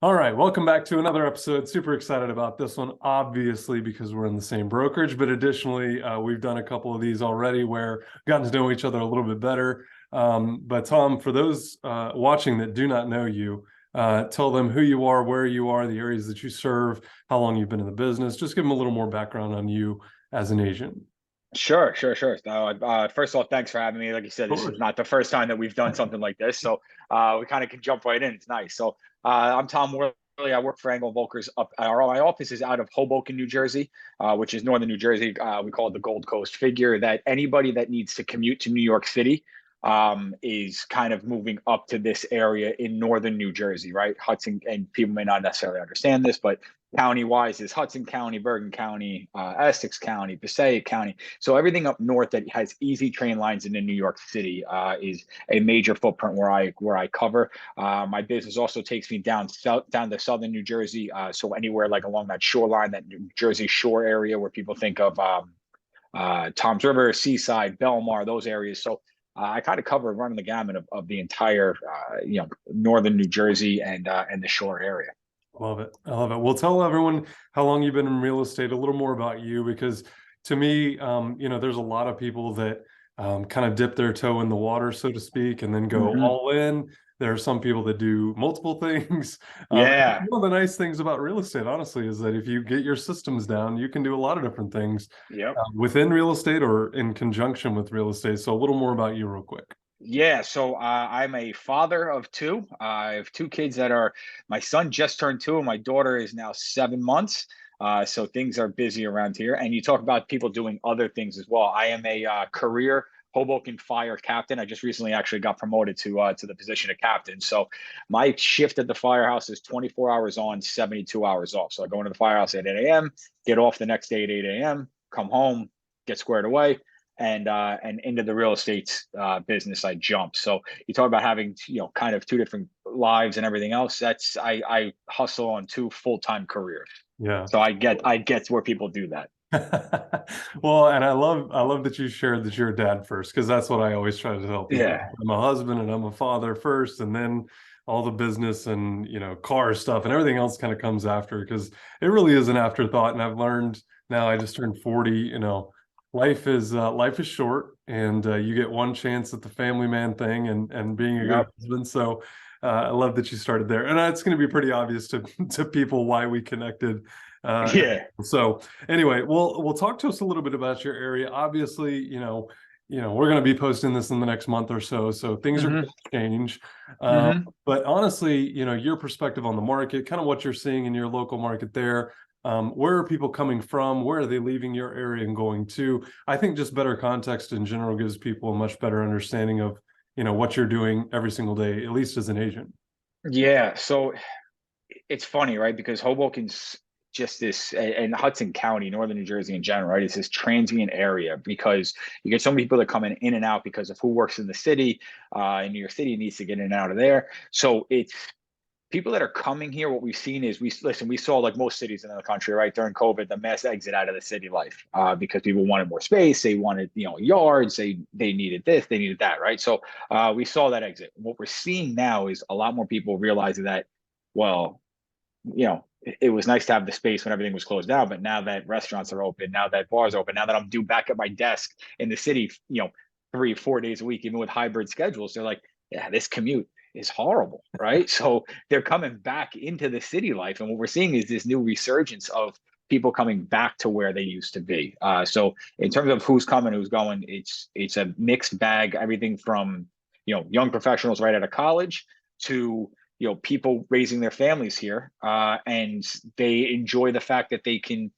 All right, welcome back to another episode. Super excited about this one, obviously, because we're in the same brokerage, but additionally, we've done a couple of these already where we've gotten to know each other a little bit better. But Tom, for those watching that do not know you, tell them who you are, where you are, the areas that you serve, how long you've been in the business. Just give them a little more background on you as an agent. Sure. First of all, thanks for having me. Like you said, Of this is course. not the first time that we've done something like this, so we kind of can jump right in. It's nice. I'm Tom Worley. I work for Engel Völkers. My office is out of Hoboken, New Jersey, which is northern New Jersey. We call it the Gold Coast. Figure that anybody that needs to commute to New York City is kind of moving up to this area in northern New Jersey, right? Hudson, and people may not necessarily understand this, but county wise is Hudson County, Bergen County, Essex County, Passaic County. So everything up north that has easy train lines into New York City is a major footprint where I cover. My business also takes me down to southern New Jersey. So anywhere like along that shoreline, that New Jersey Shore area where people think of Tom's River, Seaside, Belmar, those areas. So I kind of cover running the gamut of the entire northern New Jersey and the shore area. Love it. I love it. We'll tell everyone how long you've been in real estate, a little more about you, because to me, there's a lot of people that kind of dip their toe in the water, so to speak, and then go Hmm. all in. There are some people that do multiple things. Yeah. One of the nice things about real estate, honestly, is that if you get your systems down, you can do a lot of different things Yep. within real estate or in conjunction with real estate. So a little more about you real quick. Yeah, I'm a father of two. I have two kids that are, my son just turned two, and my daughter is now 7 months. So things are busy around here. And you talk about people doing other things as well. I am a career Hoboken fire captain. I just recently actually got promoted to the position of captain. So my shift at the firehouse is 24 hours on, 72 hours off. So I go into the firehouse at 8 a.m., get off the next day at 8 a.m., come home, get squared away and into the real estate business I jumped. So you talk about having kind of two different lives and everything else. That's I hustle on two full-time careers. Yeah. So I get where people do that. Well, and I love that you shared that you're a dad first, because that's what I always try to tell people. Yeah. I'm a husband and I'm a father first, and then all the business and car stuff and everything else kind of comes after, because it really is an afterthought. And I've learned now, I just turned 40, life is short, and you get one chance at the family man thing and being a good Yep. husband. So I love that you started there, and it's going to be pretty obvious to to people why we connected. Uh, Yeah. so anyway, we'll talk to us a little bit about your area. Obviously, we're going to be posting this in the next month or so, so things are going Hmm. to change. Uh, Hmm. but honestly, your perspective on the market, kind of what you're seeing in your local market there. Where are people coming from? Where are they leaving your area and going to? I think just better context in general gives people a much better understanding of, what you're doing every single day, at least as an agent. Yeah. So it's funny, right? Because Hoboken's just this, and Hudson County, northern New Jersey in general, right? It's this transient area because you get so many people that come in and out because of who works in the city. In New York City needs to get in and out of there. So it's people that are coming here. What we've seen is we saw like most cities in the country, right? During COVID, the mass exit out of the city life because people wanted more space. They wanted, yards. They needed this, they needed that, right? So we saw that exit. What we're seeing now is a lot more people realizing that, well, it was nice to have the space when everything was closed down, but now that restaurants are open, now that bars are open, now that I'm due back at my desk in the city, 3, 4 days a week, even with hybrid schedules, they're like, yeah, this commute is horrible, right? So they're coming back into the city life, and what we're seeing is this new resurgence of people coming back to where they used to be. So in terms of who's coming, who's going, it's a mixed bag. Everything from young professionals right out of college to people raising their families here, and they enjoy the fact that they can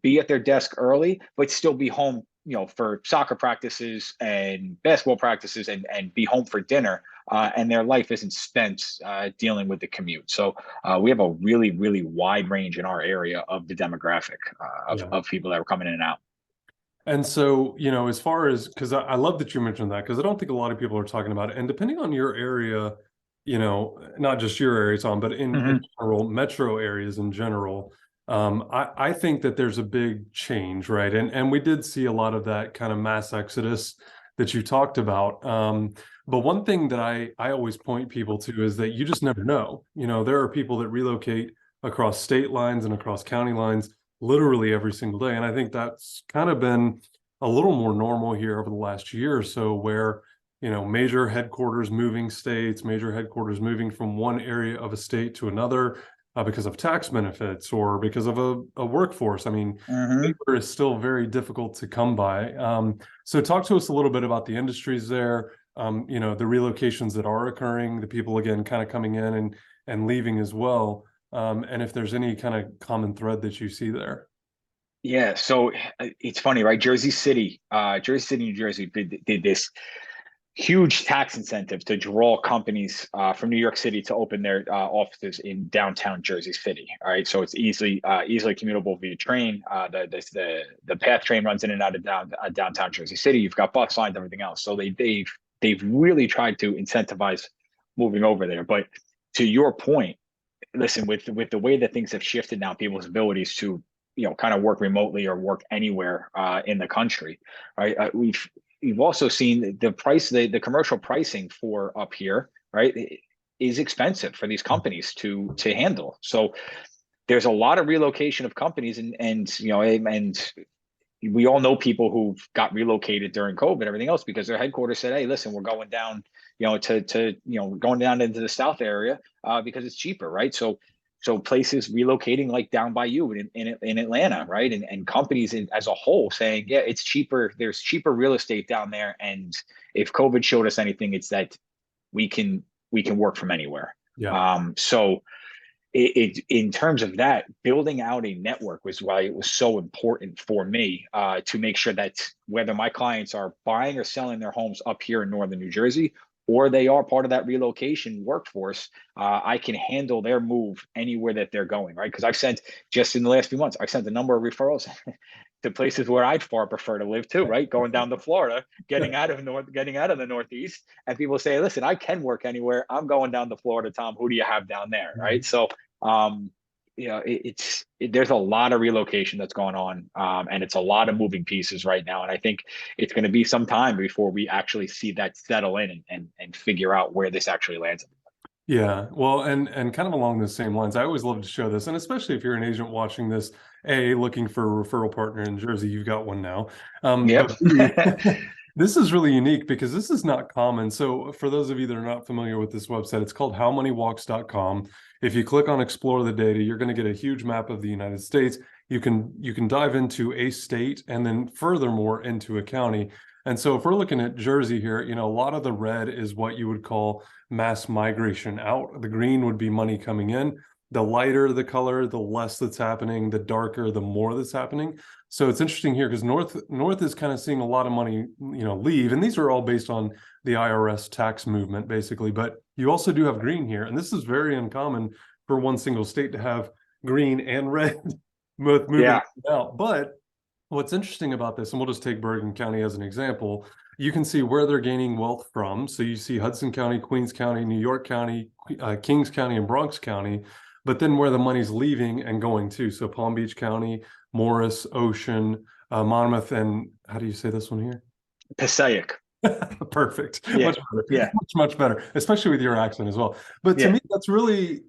be at their desk early but still be home for soccer practices and basketball practices and be home for dinner, and their life isn't spent dealing with the commute. So we have a really really wide range in our area of the demographic Yeah. of people that are coming in and out. And so, as far as, because I love that you mentioned that, because I don't think a lot of people are talking about it. And depending on your area, not just your area, Tom, but in Hmm. general, metro areas in general, I think that there's a big change, right? And we did see a lot of that kind of mass exodus that you talked about. But one thing that I always point people to is that you just never know. You know, there are people that relocate across state lines and across county lines literally every single day. And I think that's kind of been a little more normal here over the last year or so, where, you know, major headquarters moving states, major headquarters moving from one area of a state to another because of tax benefits or because of a workforce. I mean, Hmm. labor is still very difficult to come by. So talk to us a little bit about the industries there, you know, the relocations that are occurring, the people again kind of coming in and leaving as well. And if there's any kind of common thread that you see there. Yeah, so it's funny, right? Jersey City, New Jersey did this huge tax incentive to draw companies from New York City to open their offices in downtown Jersey City. All right, so it's easily commutable via train. The PATH train runs in and out of downtown Jersey City. You've got bus lines, everything else. So they've really tried to incentivize moving over there. But to your point, listen, with the way that things have shifted now, people's abilities to kind of work remotely or work anywhere in the country, right? We've also seen the commercial pricing for up here, right, is expensive for these companies to handle. So there's a lot of relocation of companies, and we all know people who got relocated during COVID and everything else because their headquarters said, "Hey, listen, we're going down, going down into the South area because it's cheaper, right?" So places relocating like down by you in Atlanta, right? And companies as a whole saying, "Yeah, it's cheaper. There's cheaper real estate down there, and if COVID showed us anything, it's that we can work from anywhere." Yeah. So in terms of that, building out a network was why it was so important for me to make sure that whether my clients are buying or selling their homes up here in northern New Jersey, or they are part of that relocation workforce, I can handle their move anywhere that they're going, right? Because I've sent, just in the last few months, I've sent a number of referrals to places where I'd far prefer to live too, right? Going down to Florida, getting out of the Northeast, and people say, "Listen, I can work anywhere. I'm going down to Florida, Tom. Who do you have down there?" Right? So, there's a lot of relocation that's going on, and it's a lot of moving pieces right now. And I think it's going to be some time before we actually see that settle in and figure out where this actually lands. Yeah, well, and kind of along the same lines, I always love to show this, and especially if you're an agent watching this, A, looking for a referral partner in Jersey, you've got one now. Yep. But B, this is really unique because this is not common. So for those of you that are not familiar with this website, it's called howmoneywalks.com. If you click on explore the data, you're going to get a huge map of the United States. You can dive into a state and then furthermore into a county. And so if we're looking at Jersey here, you know, a lot of the red is what you would call mass migration out. The green would be money coming in. The lighter the color, the less that's happening. The darker, the more that's happening. So it's interesting here because North is kind of seeing a lot of money, you know, leave. And these are all based on the IRS tax movement, basically. But you also do have green here. And this is very uncommon for one single state to have green and red both moving Yeah. out. But what's interesting about this, and we'll just take Bergen County as an example, you can see where they're gaining wealth from. So you see Hudson County, Queens County, New York County, Kings County, and Bronx County, but then where the money's leaving and going to. So Palm Beach County, Morris, Ocean, Monmouth, and how do you say this one here? Passaic. Perfect. Yeah. Much better. Yeah. Much better, especially with your accent as well. But to Yeah. me, that's really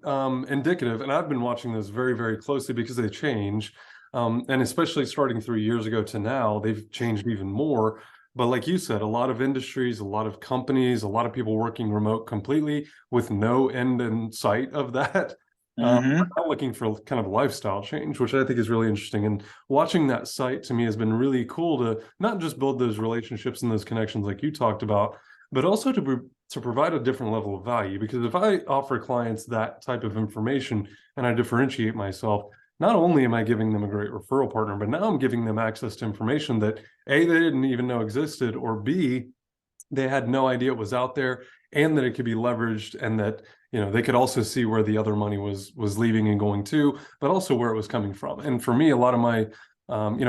indicative. And I've been watching this very, very closely because they change. And especially starting 3 years ago to now, they've changed even more. But like you said, a lot of industries, a lot of companies, a lot of people working remote completely with no end in sight of that. Hmm. I'm looking for kind of a lifestyle change, which I think is really interesting. And watching that site to me has been really cool to not just build those relationships and those connections like you talked about, but also to provide a different level of value. Because if I offer clients that type of information and I differentiate myself, not only am I giving them a great referral partner, but now I'm giving them access to information that A, they didn't even know existed, or B, they had no idea it was out there, and that it could be leveraged, and that, you know, they could also see where the other money was leaving and going to, but also where it was coming from. And for me, a lot of my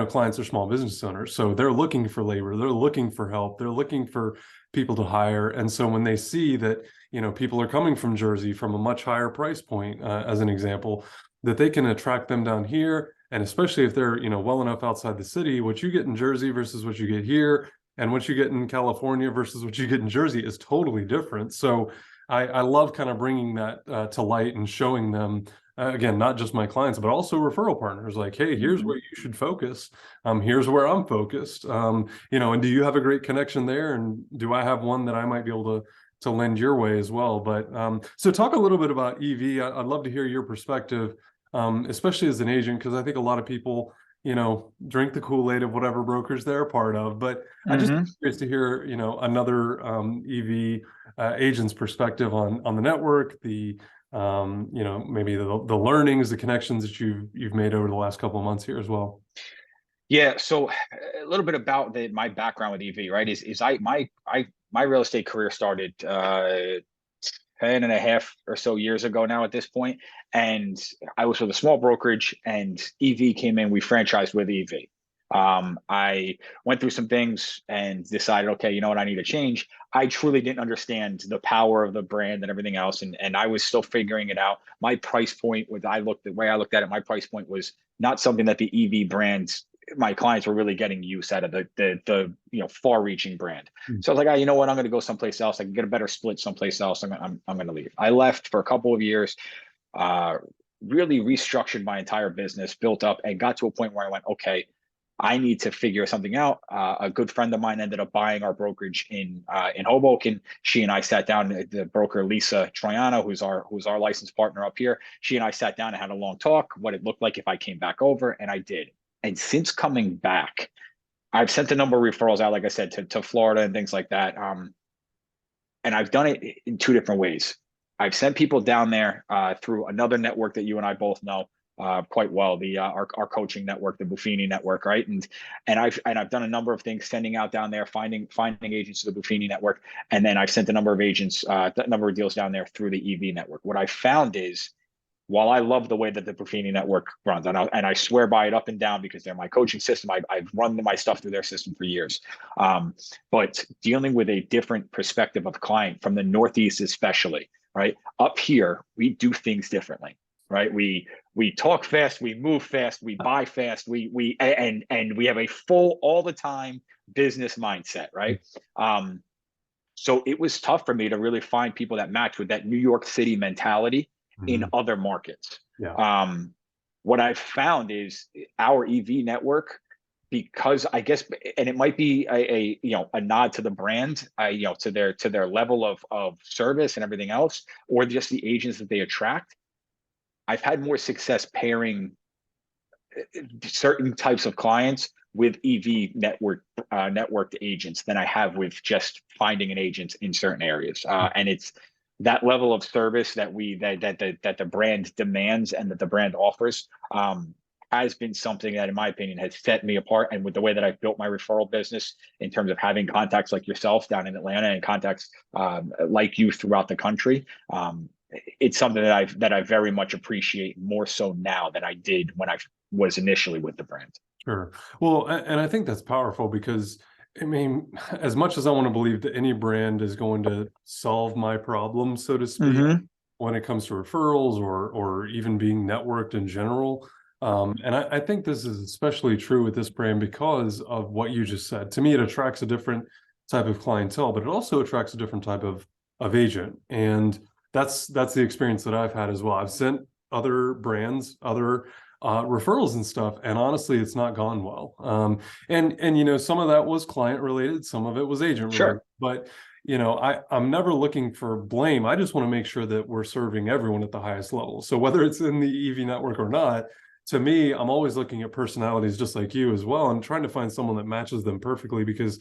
clients are small business owners, so they're looking for labor, they're looking for help, they're looking for people to hire. And so when they see that, you know, people are coming from Jersey from a much higher price point, as an example, that they can attract them down here. And especially if they're, you know, well enough outside the city, what you get in Jersey versus what you get here, and what you get in California versus what you get in Jersey is totally different. So I love kind of bringing that to light and showing them, again, not just my clients, but also referral partners, like, hey, here's where you should focus. Here's where I'm focused. And do you have a great connection there? And do I have one that I might be able to lend your way as well? But so talk a little bit about EV. I'd love to hear your perspective, especially as an agent, because I think a lot of people, drink the Kool-Aid of whatever brokers they're a part of. But I just curious to hear, another EV agent's perspective on the network, the maybe the learnings, the connections that you've made over the last couple of months here as well. Yeah, so a little bit about my background with EV, right? My real estate career started 10 and a half or so years ago now at this point. And I was with a small brokerage, and EV came in, we franchised with EV. I went through some things and decided, okay, you know what, I need to change. I truly didn't understand the power of the brand and everything else. And I was still figuring it out. My price point the way I looked at it, my price point was not something that the EV brands, my clients were really getting use out of the far reaching brand. So I was like, you know what, I'm going to go someplace else. I can get a better split someplace else. I'm going to leave. I left for a couple of years, really restructured my entire business, built up, and got to a point where I went, okay, I need to figure something out. A good friend of mine ended up buying our brokerage in Hoboken. She and I sat down. The broker Lisa Troiano, who's our licensed partner up here, she and I sat down and had a long talk. What it looked like if I came back over, and I did. And since coming back, I've sent a number of referrals out, like I said, to Florida and things like that. And I've done it in two different ways. I've sent people down there through another network that you and I both know quite well, our coaching network, the Buffini network, right? And I've done a number of things, sending out down there, finding agents to the Buffini network, and then I've sent a number of agents, a number of deals down there through the EV network. What I found is, while I love the way that the Buffini network runs, and I swear by it up and down because they're my coaching system, I've run my stuff through their system for years. But dealing with a different perspective of client from the Northeast, especially, right? Up here, we do things differently, right? We talk fast, we move fast, we buy fast, and we have a full all the time business mindset, right? So it was tough for me to really find people that match with that New York City mentality in other markets. Yeah. What I've found is our EV network, because I guess, and it might be a nod to the brand, to their level of service and everything else, or just the agents that they attract. I've had more success pairing certain types of clients with EV networked agents than I have with just finding an agent in certain areas. And it's that level of service that the brand demands and that the brand offers has been something that, in my opinion, has set me apart. And with the way that I've built my referral business, in terms of having contacts like yourself down in Atlanta and contacts like you throughout the country, it's something that I very much appreciate more so now than I did when I was initially with the brand. Sure. Well, and I think that's powerful because, I mean, as much as I want to believe that any brand is going to solve my problem, so to speak, when it comes to referrals or even being networked in general. And I think this is especially true with this brand because of what you just said. To me, it attracts a different type of clientele, but it also attracts a different type of agent. And that's the experience that I've had as well. I've sent other brands, other referrals and stuff, and honestly, it's not gone well. And some of that was client related, some of it was agent related. But I'm never looking for blame. I just want to make sure that we're serving everyone at the highest level. So whether it's in the EV network or not, to me, I'm always looking at personalities just like you as well, and trying to find someone that matches them perfectly, because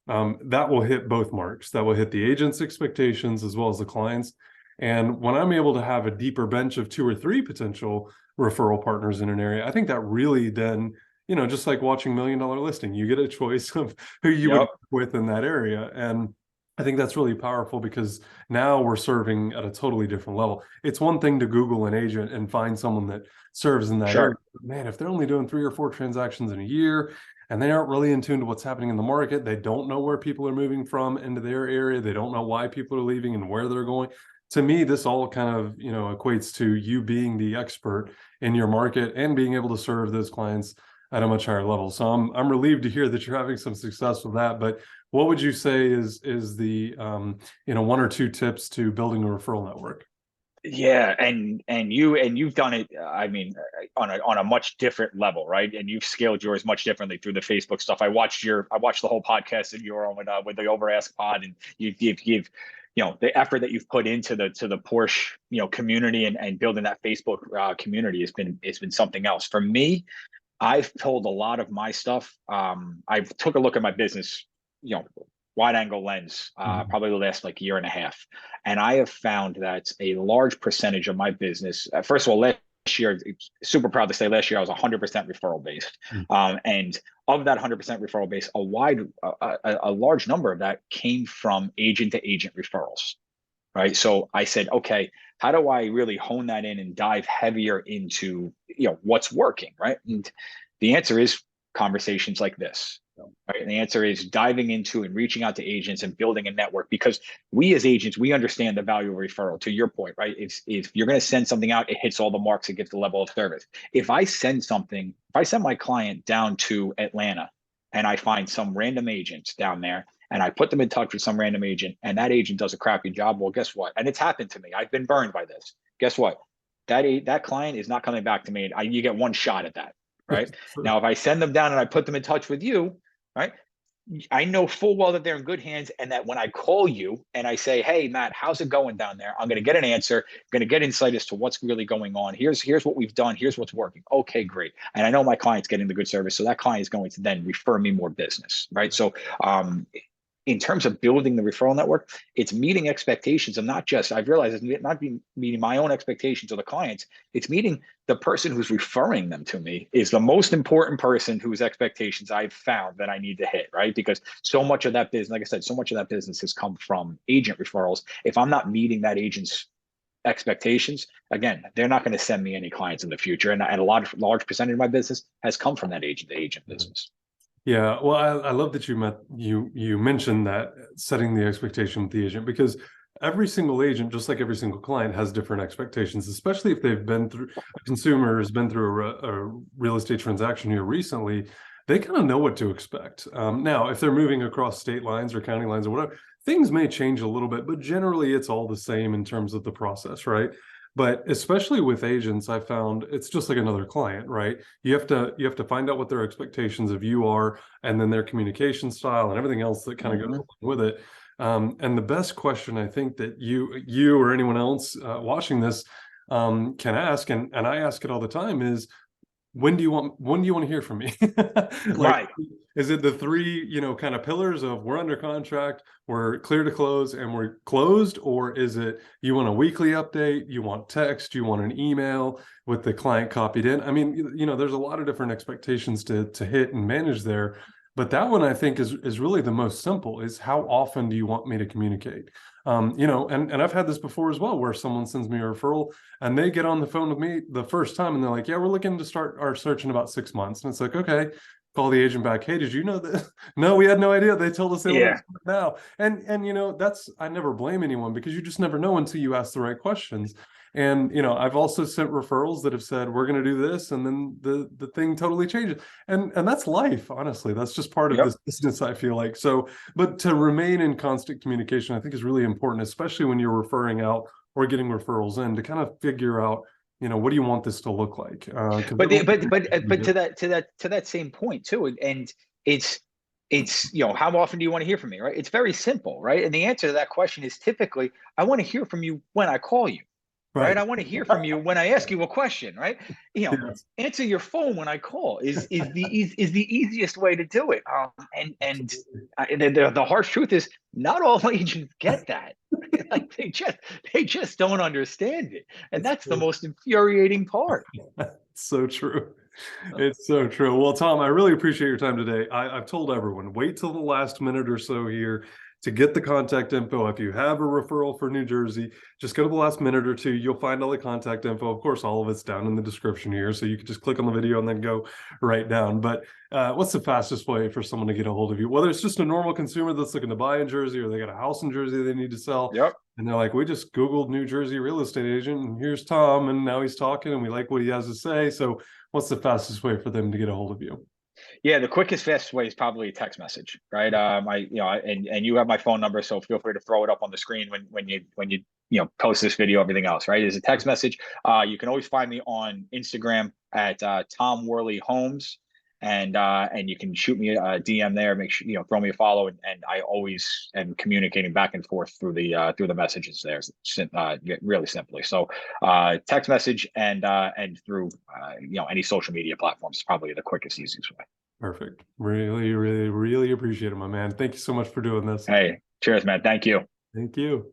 that will hit both marks. That will hit the agent's expectations as well as the clients. And when I'm able to have a deeper bench of 2 or 3 potential referral partners in an area, I think that really then, just like watching $1 Million Listing, you get a choice of who you would work with in that area. And I think that's really powerful because now we're serving at a totally different level. It's one thing to Google an agent and find someone that serves in that area. But man, if they're only doing 3 or 4 transactions in a year and they aren't really in tune to what's happening in the market, they don't know where people are moving from into their area, they don't know why people are leaving and where they're going. To me, this all kind of, equates to you being the expert in your market and being able to serve those clients at a much higher level. So I'm relieved to hear that you're having some success with that. But what would you say is the one or two tips to building a referral network? Yeah, and you've done it. I mean, on a much different level, right? And you've scaled yours much differently through the Facebook stuff. I watched the whole podcast that you were on with the Over Ask Pod, and you've the effort that you've put into the Porsche community and building that Facebook community has been something else for me. I've told a lot of my stuff. I've took a look at my business, wide angle lens, probably the last like year and a half. And I have found that a large percentage of my business, first of all, last year, super proud to say last year I was 100% referral based. And of that 100% referral base, a large number of that came from agent to agent referrals. Right. So I said, okay, how do I really hone that in and dive heavier into, what's working? Right. And the answer is conversations like this. Right. And the answer is diving into and reaching out to agents and building a network, because we as agents, we understand the value of referral. To your point, right? If you're going to send something out, it hits all the marks, it gets the level of service. If I send my client down to Atlanta and I find some random agent down there and I put them in touch with some random agent and that agent does a crappy job, well, guess what? And it's happened to me. I've been burned by this. Guess what? That client is not coming back to me. You get one shot at that. Right. Now, if I send them down and I put them in touch with you, right, I know full well that they're in good hands, and that when I call you and I say, hey, Matt, how's it going down there? I'm going to get an answer. I'm going to get insight as to what's really going on. Here's what we've done. Here's what's working. Okay, great. And I know my client's getting the good service. So that client is going to then refer me more business. Right. So in terms of building the referral network, it's meeting expectations of not just, I've realized it's not meeting my own expectations of the clients, it's meeting the person who's referring them to me is the most important person whose expectations I've found that I need to hit, right? Because so much of that business, like I said, so much of that business has come from agent referrals. If I'm not meeting that agent's expectations, again, they're not going to send me any clients in the future. And a large percentage of my business has come from that agent to agent business. Yeah, well, I love that you mentioned that setting the expectation with the agent, because every single agent, just like every single client, has different expectations, especially if they've been through, a consumer has been through a real estate transaction here recently. They kind of know what to expect. Now, if they're moving across state lines or county lines or whatever, things may change a little bit, but generally it's all the same in terms of the process, right? But especially with agents, I found it's just like another client, right? You have to find out what their expectations of you are, and then their communication style and everything else that kind of goes along with it. And the best question I think that you or anyone else watching this can ask, and I ask it all the time, is when do you want to hear from me? Like, Right. is it the three, kind of pillars of we're under contract, we're clear to close, and we're closed? Or is it you want a weekly update, you want text, you want an email with the client copied in? I mean, there's a lot of different expectations to hit and manage there. But that one I think is really the most simple, is how often do you want me to communicate? And I've had this before as well, where someone sends me a referral and they get on the phone with me the first time and they're like, yeah, we're looking to start our search in about 6 months. And it's like, okay, call the agent back. Hey, did you know this? No, we had no idea. They told us they wanted to start now. And that's, I never blame anyone, because you just never know until you ask the right questions. And I've also sent referrals that have said we're going to do this, and then the thing totally changes. And that's life, honestly. That's just part of this business, I feel like. So, but to remain in constant communication, I think, is really important, especially when you're referring out or getting referrals in, to kind of figure out, what do you want this to look like? But to that same point too, and it's how often do you want to hear from me, right? It's very simple, right? And the answer to that question is typically, I want to hear from you when I call you. Right. I want to hear from you when I ask you a question, right? Answer your phone when I call is the easiest way to do it. The harsh truth is, not all agents get that. Like they just don't understand it, and that's the most infuriating part. So true. It's so true. Well, Tom, I really appreciate your time today. I've told everyone, wait till the last minute or so here to get the contact info. If you have a referral for New Jersey, just go to the last minute or two. You'll find all the contact info. Of course, all of it's down in the description here, so you can just click on the video and then go right down. But what's the fastest way for someone to get a hold of you? Whether it's just a normal consumer that's looking to buy in Jersey, or they got a house in Jersey they need to sell. Yep. And they're like, we just Googled New Jersey real estate agent, and here's Tom, and now he's talking, and we like what he has to say. So what's the fastest way for them to get a hold of you? Yeah, the quickest, fastest way is probably a text message, right? And you have my phone number, so feel free to throw it up on the screen when you post this video, everything else, right? Is a text message. You can always find me on Instagram at Tom Worley Homes, and you can shoot me a DM there. Make sure throw me a follow, and I always am communicating back and forth through the messages there, really simply. So text message and through any social media platforms is probably the quickest, easiest way. Perfect. Really, really, really appreciate it, my man. Thank you so much for doing this. Hey, cheers, man. Thank you. Thank you.